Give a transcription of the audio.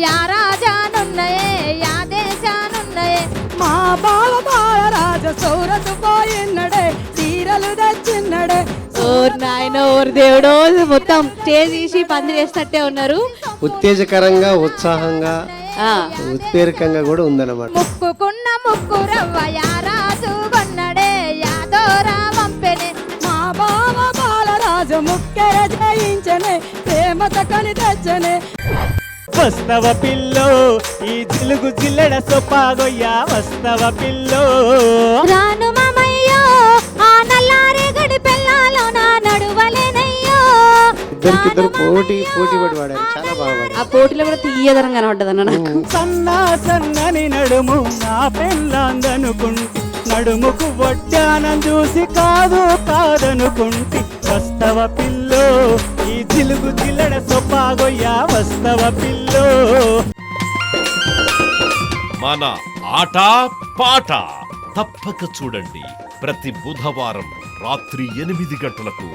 Yeah రాజానున్నయే yeah దేశానున్నయే మా బాల బాలరాజ సౌరసు పోయిన్నడే చీరలు తెచ్చిన్నడే. నాయన ఓరు దేవుడో మొత్తం స్టేజ్ తీసి పంది చేసినట్టే ఉన్నారు. ఉత్తేజకరంగా ఉత్సాహంగా ఉత్ప్రేరకంగా కూడా ఉందన్నమాట. ముక్కుకున్న ముక్కు రవ్వ యా రాజు కొన్నడే యాదోరా పంపెనే మా బాల బాలరాజ ముక్కెర జయించనే ప్రేమత కని తెచ్చనే. వస్తవ పిల్లో ఈ జిలుగు జిల్లెడ సొప్పాగొయ్యా వస్తవ పిల్లో. రాను మామయ్యో ఆ నల్లారే గడి పెళ్ళాలో నా నడువలేనయ్యో. ఇద్దరికిద్దరు పోటీ పడి వాడారు, చాలా బాగా ఆ పోటీలో కూడా తీయదరం కనబడ్డది అన్న నాకు. సన్నా సన్నని నడుము నా పెళ్ళాందనుకుంటి నడుముకు వడ్డానం చూసి కాదనుకుంటి వస్తవ పిల్లో ఈ జిలుగు జిల్లెడ సొప్పాగొయ్యా వస్తవ పిల్లో. మన ఆట పాట తప్పక చూడండి. ప్రతి బుధవారం రాత్రి 8 గంటలకు